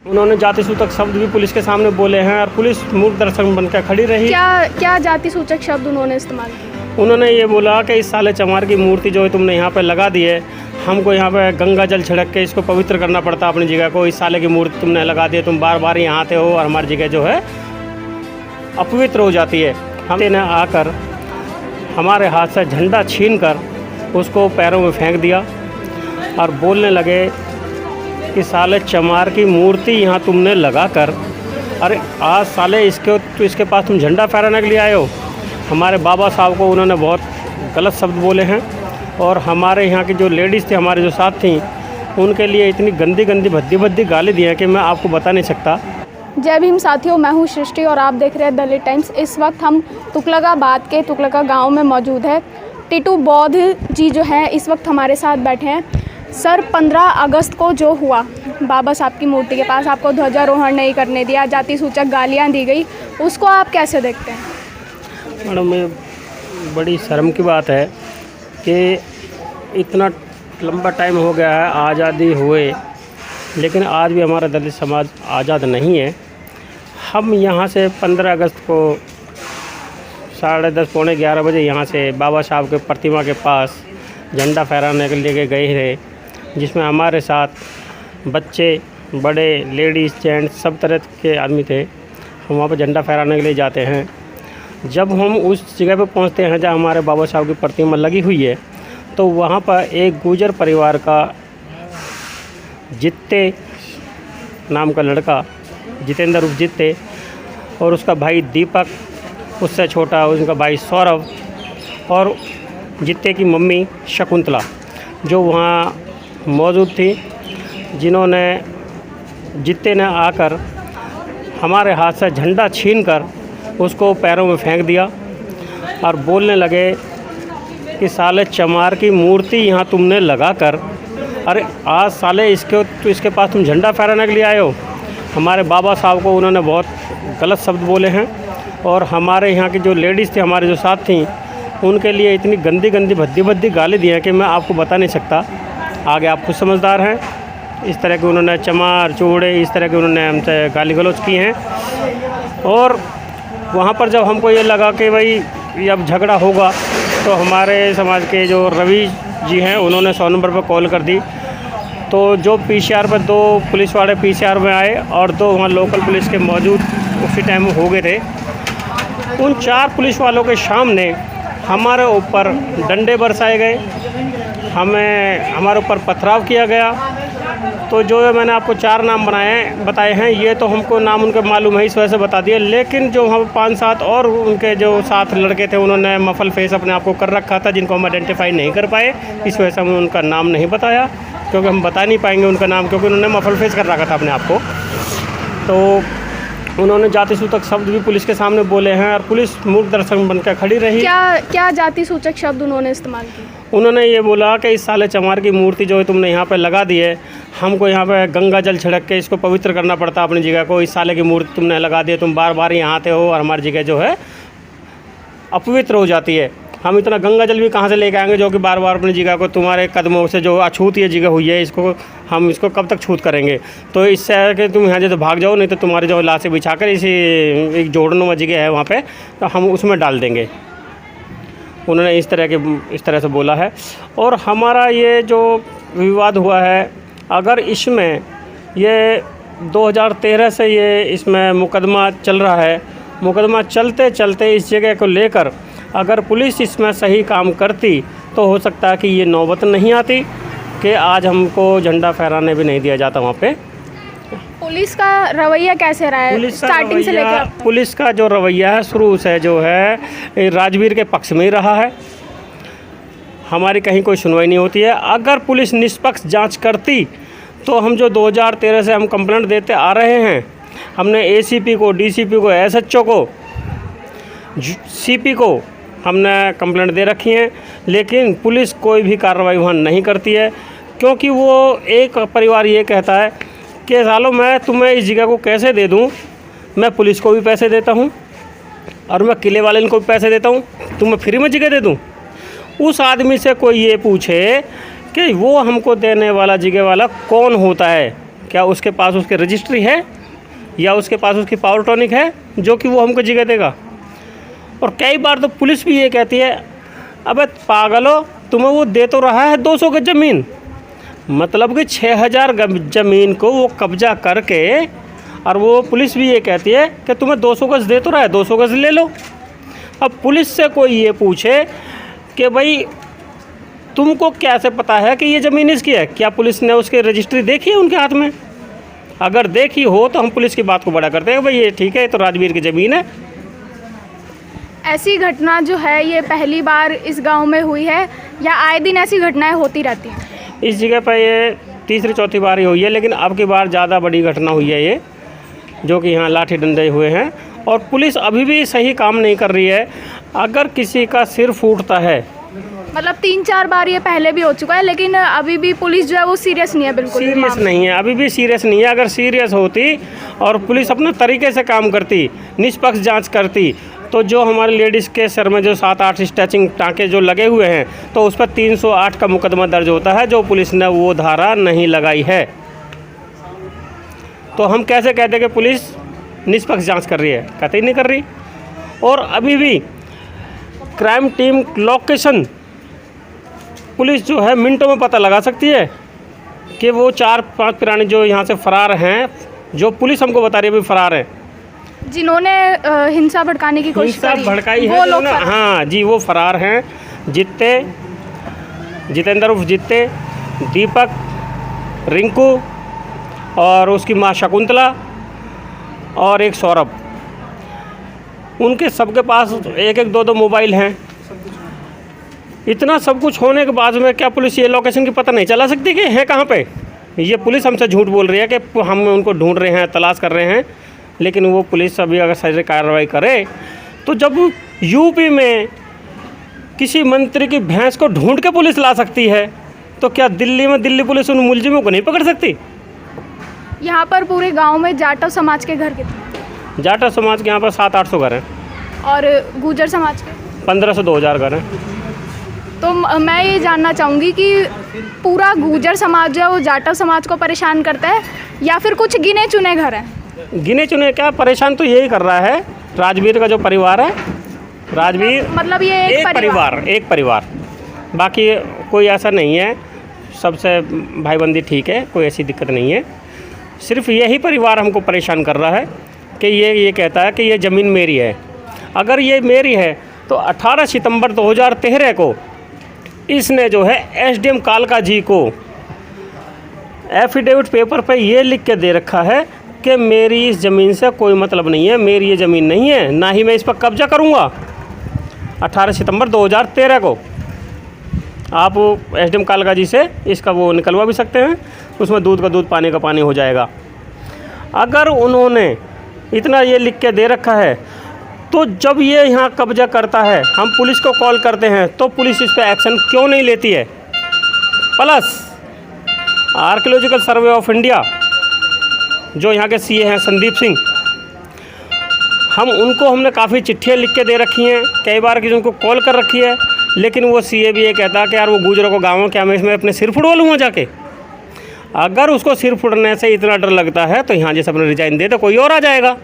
उन्होंने जाति सूचक शब्द भी पुलिस के सामने बोले हैं और पुलिस मूक दर्शक बनकर खड़ी रही। क्या जाति सूचक शब्द उन्होंने इस्तेमाल किया? उन्होंने ये बोला कि इस साले चमार की मूर्ति जो है तुमने यहाँ पे लगा दी है, हमको यहाँ पे गंगा जल छिड़क के इसको पवित्र करना पड़ता अपनी जगह को। इस साले की मूर्ति तुमने लगा दी है, तुम बार बार यहाँ आते हो और हमारी जगह जो है अपवित्र हो जाती है। हमने आकर हमारे हाथ से झंडा छीन कर उसको पैरों में फेंक दिया और बोलने लगे कि साले चमार की मूर्ति यहाँ तुमने लगा कर, अरे आज साले इसके पास तुम झंडा फहराने के लिए आए हो। हमारे बाबा साहब को उन्होंने बहुत गलत शब्द बोले हैं और हमारे यहाँ की जो लेडीज़ थी, हमारे जो साथ थी, उनके लिए इतनी गंदी गंदी भद्दी भद्दी गाली दी हैं कि मैं आपको बता नहीं सकता। जय भीम साथियों, मैं हूँ सृष्टि और आप देख रहे हैं दलित टाइम्स। इस वक्त हम तुगलकाबाद के तुगलका गांव में मौजूद है। टीटू बौद्ध जी जो हैं इस वक्त हमारे साथ बैठे हैं। सर, 15 अगस्त को जो हुआ बाबा साहब की मूर्ति के पास, आपको ध्वजारोहण नहीं करने दिया, जाति सूचक गालियाँ दी गई, उसको आप कैसे देखते हैं? मैडम, ये बड़ी शर्म की बात है कि इतना लंबा टाइम हो गया है आज़ादी हुए, लेकिन आज भी हमारा दलित समाज आज़ाद नहीं है। हम यहाँ से 15 अगस्त को 10:30 पौने 11 बजे यहाँ से बाबा साहब के प्रतिमा के पास झंडा फहराने के लिए गए थे, जिसमें हमारे साथ बच्चे, बड़े, लेडीज़, जेंट्स, सब तरह के आदमी थे। हम वहाँ पर झंडा फहराने के लिए जाते हैं। जब हम उस जगह पर पहुँचते हैं जहाँ हमारे बाबा साहब की प्रतिमा लगी हुई है, तो वहाँ पर एक गुर्जर परिवार का जित्ते नाम का लड़का, जितेंद्र उर्फ जित्ते, और उसका भाई दीपक, उससे छोटा उनका भाई सौरभ, और जित्ते की मम्मी शकुंतला जो वहाँ मौजूद थी, जिन्होंने जित्ते ने आकर हमारे हाथ से झंडा छीनकर उसको पैरों में फेंक दिया और बोलने लगे कि साले चमार की मूर्ति यहाँ तुमने लगा कर, अरे आज साले इसके पास तुम झंडा फहराने के लिए आए हो। हमारे बाबा साहब को उन्होंने बहुत गलत शब्द बोले हैं और हमारे यहाँ की जो लेडीज़ थी, हमारे जो साथ थी, उनके लिए इतनी गंदी गंदी भद्दी भद्दी गाली दी हैं कि मैं आपको बता नहीं सकता। आगे आप खुद समझदार हैं। इस तरह के उन्होंने चमार चूड़े, इस तरह के उन्होंने हमसे गाली गलौज की हैं। और वहाँ पर जब हमको ये लगा कि भाई अब झगड़ा होगा, तो हमारे समाज के जो रवि जी हैं, उन्होंने 100 नंबर पर कॉल कर दी। तो जो पीसीआर पर 2 पुलिस वाले पीसीआर में आए और 2 वहाँ लोकल पुलिस के मौजूद उसी टाइम हो गए थे। उन 4 पुलिस वालों के सामने हमारे ऊपर डंडे बरसाए गए, हमारे ऊपर पथराव किया गया। तो जो मैंने आपको 4 नाम बताए हैं, ये तो हमको नाम उनके मालूम है, इस वजह से बता दिए। लेकिन जो हम 5-7 और उनके जो साथ लड़के थे, उन्होंने मफल फेस अपने आप को कर रखा था, जिनको हम आइडेंटिफाई नहीं कर पाए। इस वजह से हमने उनका नाम नहीं बताया, क्योंकि हम बता नहीं पाएंगे उनका नाम, क्योंकि उन्होंने मफल फेस कर रखा था अपने आप को। तो उन्होंने जाति सूचक शब्द भी पुलिस के सामने बोले हैं और पुलिस मूक दर्शक बनकर खड़ी रही। क्या जाति सूचक शब्द उन्होंने इस्तेमाल किया? उन्होंने ये बोला कि इस साले चमार की मूर्ति जो है तुमने यहाँ पे लगा दी है, हमको यहाँ पे गंगा जल छिड़क के इसको पवित्र करना पड़ता अपनी जगह को। इस साले की मूर्ति तुमने लगा दी है, तुम बार बार यहाँ आते हो और हमारी जगह जो है अपवित्र हो जाती है। हम इतना गंगा जल भी कहाँ से लेके आएंगे जो कि बार बार अपनी जगह को तुम्हारे कदमों से जो अछूत ये जगह हुई है, हम इसको कब तक छूत करेंगे। तो इससे है कि तुम यहाँ जैसे भाग जाओ, नहीं तो तुम्हारी जो लाशें बिछा कर इसी एक जोड़नुमा जगह है वहाँ पे, तो हम उसमें डाल देंगे। उन्होंने इस तरह से बोला है। और हमारा ये जो विवाद हुआ है, अगर इसमें ये 2013 से ये इसमें मुकदमा चल रहा है, मुकदमा चलते चलते इस जगह को लेकर अगर पुलिस इसमें सही काम करती, तो हो सकता है कि ये नौबत नहीं आती कि आज हमको झंडा फहराने भी नहीं दिया जाता वहाँ पे। पुलिस का रवैया कैसे रहा है स्टार्टिंग से लेकर? पुलिस का जो रवैया है शुरू से जो है राजवीर के पक्ष में ही रहा है। हमारी कहीं कोई सुनवाई नहीं होती है। अगर पुलिस निष्पक्ष जांच करती, तो हम जो 2013 से हम कंप्लेंट देते आ रहे हैं, हमने एसीपी को, डीसीपी को, एसएचओ को, सीपी को हमने कंप्लेंट दे रखी हैं, लेकिन पुलिस कोई भी कार्रवाई वहाँ नहीं करती है। क्योंकि वो एक परिवार ये कहता है कि सालों मैं तुम्हें इस जगह को कैसे दे दूँ, मैं पुलिस को भी पैसे देता हूँ और मैं किले वाले को भी पैसे देता हूँ, तुम्हें फ्री में जगह दे दूँ। उस आदमी से कोई ये पूछे कि वो हमको देने वाला जगह वाला कौन होता है, क्या उसके पास उसकी रजिस्ट्री है या उसके पास उसकी पावर टॉनिक है जो कि वो हमको जगह देगा। और कई बार तो पुलिस भी ये कहती है, अबे पागलो, तुम्हें वो दे तो रहा है 200 गज ज़मीन, मतलब कि 6000 गज ज़मीन को वो कब्जा करके, और वो पुलिस भी ये कहती है कि तुम्हें 200 गज दे तो रहा है, 200 गज ले लो। अब पुलिस से कोई ये पूछे कि भाई तुमको कैसे पता है कि ये ज़मीन इसकी है, क्या पुलिस ने उसकी रजिस्ट्री देखी है उनके हाथ में? अगर देखी हो तो हम पुलिस की बात को बड़ा करते हैं, भाई ये ठीक है, ये तो राजवीर की ज़मीन है। ऐसी घटना जो है ये पहली बार इस गांव में हुई है या आए दिन ऐसी घटनाएं होती रहती हैं? इस जगह पर ये तीसरी चौथी बार ही हुई है, लेकिन अब की बार ज़्यादा बड़ी घटना हुई है ये, जो कि यहाँ लाठी डंडे हुए हैं। और पुलिस अभी भी सही काम नहीं कर रही है। अगर किसी का सिर फूटता है, मतलब 3-4 बार ये पहले भी हो चुका है, लेकिन अभी भी पुलिस जो है वो सीरियस नहीं है, बिल्कुल सीरियस नहीं है, अभी भी सीरियस नहीं है। अगर सीरियस होती और पुलिस अपने तरीके से काम करती, निष्पक्ष जांच करती, तो जो हमारे लेडीज़ के सर में जो 7-8 स्टैचिंग टाँके जो लगे हुए हैं, तो उस पर 308 का मुकदमा दर्ज होता है, जो पुलिस ने वो धारा नहीं लगाई है। तो हम कैसे कहते हैं कि पुलिस निष्पक्ष जांच कर रही है? कहते ही नहीं कर रही। और अभी भी क्राइम टीम लोकेशन पुलिस जो है मिनटों में पता लगा सकती है कि वो 4-5 प्राणी जो यहाँ से फरार हैं, जो पुलिस हमको बता रही है भी फरार हैं, जिन्होंने हिंसा भड़काने की कोशिश हिंसा करी भड़काई वो है, लोग हाँ जी, वो फरार हैं। जितेंद्र उर्फ जित्ते, दीपक, रिंकू और उसकी माँ शकुंतला और एक सौरभ। उनके सबके पास 1-1, 2-2 मोबाइल हैं। इतना सब कुछ होने के बाद में क्या पुलिस ये लोकेशन की पता नहीं चला सकती कि है कहाँ पे? ये पुलिस हमसे झूठ बोल रही है कि हम उनको ढूंढ रहे हैं, तलाश कर रहे हैं, लेकिन वो पुलिस अभी अगर सही कार्रवाई करे तो जब यूपी में किसी मंत्री की भैंस को ढूंढ के पुलिस ला सकती है, तो क्या दिल्ली में दिल्ली पुलिस उन मुलजिमों को नहीं पकड़ सकती? यहाँ पर पूरे गांव में जाटव समाज के घर कितने? जाटव समाज के यहाँ पर 700-800 घर हैं और गुर्जर समाज के 1500 से 2000 घर हैं। तो मैं ये जानना चाहूँगी कि पूरा गुर्जर समाज जो है वो जाटव समाज को परेशान करता है या फिर कुछ गिने चुने घर हैं? गिने चुने क्या, परेशान तो यही कर रहा है राजवीर का जो परिवार है। राजवीर मतलब ये एक परिवार, बाकी कोई ऐसा नहीं है। सबसे भाईबंदी ठीक है, कोई ऐसी दिक्कत नहीं है। सिर्फ यही परिवार हमको परेशान कर रहा है कि ये कहता है कि ये ज़मीन मेरी है। अगर ये मेरी है तो 18 सितंबर 2013 को इसने जो है एसडीएम कालका जी को एफिडेविट पेपर पे ये लिख के दे रखा है कि मेरी इस ज़मीन से कोई मतलब नहीं है, मेरी ये ज़मीन नहीं है, ना ही मैं इस पर कब्जा करूँगा। 18 सितंबर 2013 को आप एसडीएम कालका जी से इसका वो निकलवा भी सकते हैं, उसमें दूध का दूध पानी का पानी हो जाएगा। अगर उन्होंने इतना ये लिख के दे रखा है तो जब ये यहाँ कब्जा करता है, हम पुलिस को कॉल करते हैं तो पुलिस इस पर एक्शन क्यों नहीं लेती है? Plus archaeological survey of India जो यहाँ के सीए हैं संदीप सिंह, हमने काफ़ी चिट्ठियाँ लिख के दे रखी हैं, कई बार किसी उनको कॉल कर रखी है, लेकिन वो सीए भी ये कहता है कि यार वो गुजरों को गाँव क्या मैं इसमें अपने सिर फुड़वा लूँगा जाके? अगर उसको सिर फुड़ने से इतना डर लगता है तो यहाँ जैसे अपने रिजाइन दे तो कोई और आ जाएगा।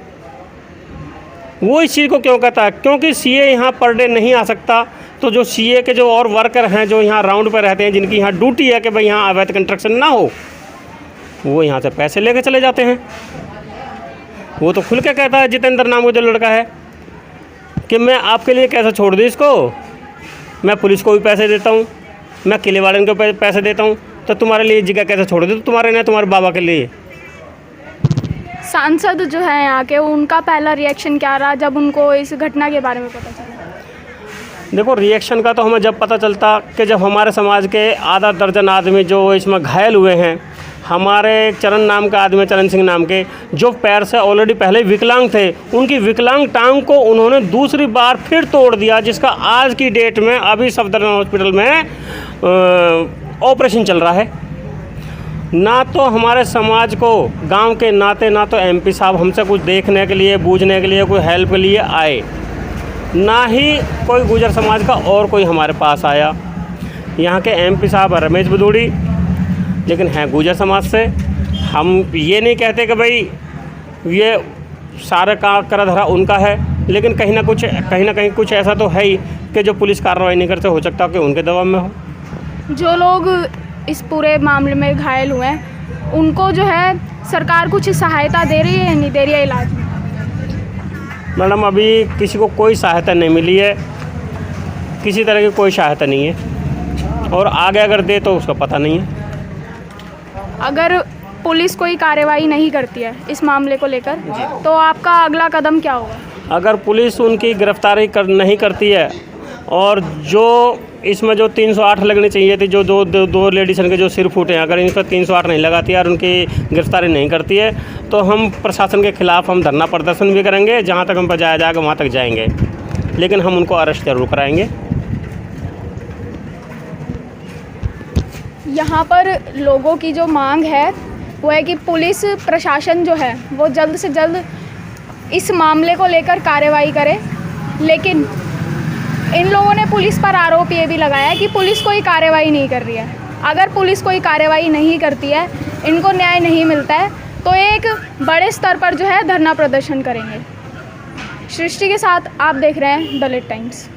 वो इस चीज़ को क्यों कहता है? क्योंकि सीए यहाँ पर डे नहीं आ सकता, तो जो सीए के जो और वर्कर हैं जो यहाँ राउंड पर रहते हैं, जिनकी यहाँ ड्यूटी है कि भाई यहाँ अवैध कंस्ट्रक्शन ना हो, वो यहाँ से पैसे लेके चले जाते हैं। वो तो खुल के कहता है, जितेंद्र नाम का जो लड़का है, कि मैं आपके लिए कैसे छोड़ दूँ इसको, मैं पुलिस को भी पैसे देता हूँ, मैं किले वाले को पैसे देता हूँ, तो तुम्हारे लिए जगह कैसे छोड़ दूँ? तुम्हारे नहीं, तुम्हारे बाबा के लिए। सांसद जो है यहाँ के, उनका पहला रिएक्शन क्या रहा जब उनको इस घटना के बारे में पता चला? देखो, रिएक्शन का तो हमें जब पता चलता कि जब हमारे समाज के आधा दर्जन आदमी जो इसमें घायल हुए हैं, हमारे चरण नाम का आदमी, चरण सिंह नाम के, जो पैर से ऑलरेडी पहले विकलांग थे, उनकी विकलांग टांग को उन्होंने दूसरी बार फिर तोड़ दिया, जिसका आज की डेट में अभी सफदरजंग हॉस्पिटल में ऑपरेशन चल रहा है। ना तो हमारे समाज को गांव के नाते, ना तो एमपी साहब हमसे कुछ देखने के लिए, बूझने के लिए, कोई हेल्प के लिए आए, ना ही कोई गुर्जर समाज का और कोई हमारे पास आया। यहाँ के एमपी साहब रमेश भदौड़ी, लेकिन हैं गुर्जर समाज से। हम ये नहीं कहते कि भाई ये सारा का करा धरा उनका है, लेकिन कहीं ना कहीं कुछ ऐसा तो है ही कि जो पुलिस कार्रवाई नहीं करते, हो सकता है कि उनके दबाव में हो। जो लोग इस पूरे मामले में घायल हुए हैं उनको जो है सरकार कुछ सहायता दे रही है या नहीं दे रही है इलाज में? मैडम अभी किसी को कोई सहायता नहीं मिली है, किसी तरह की कोई सहायता नहीं है, और आगे अगर दे तो उसका पता नहीं है। अगर पुलिस कोई कार्रवाई नहीं करती है इस मामले को लेकर तो आपका अगला कदम क्या होगा? अगर पुलिस उनकी गिरफ्तारी नहीं करती है, और जो इसमें जो 308 लगनी चाहिए थी, जो दो लेडीज़ के जो सिर फूटे हैं, अगर इनका 308 नहीं लगाती है और उनकी गिरफ्तारी नहीं करती है तो हम प्रशासन के ख़िलाफ़ हम धरना प्रदर्शन भी करेंगे, जहाँ तक हम पर जाया जाएगा वहाँ तक जाएंगे, लेकिन हम उनको अरेस्ट ज़रूर कराएंगे। यहाँ पर लोगों की जो मांग है वो है कि पुलिस प्रशासन जो है वो जल्द से जल्द इस मामले को लेकर कार्रवाई करे, लेकिन इन लोगों ने पुलिस पर आरोप ये भी लगाया कि पुलिस कोई कार्रवाई नहीं कर रही है। अगर पुलिस कोई कार्रवाई नहीं करती है, इनको न्याय नहीं मिलता है, तो एक बड़े स्तर पर जो है धरना प्रदर्शन करेंगे। सृष्टि के साथ आप देख रहे हैं द लिट टाइम्स।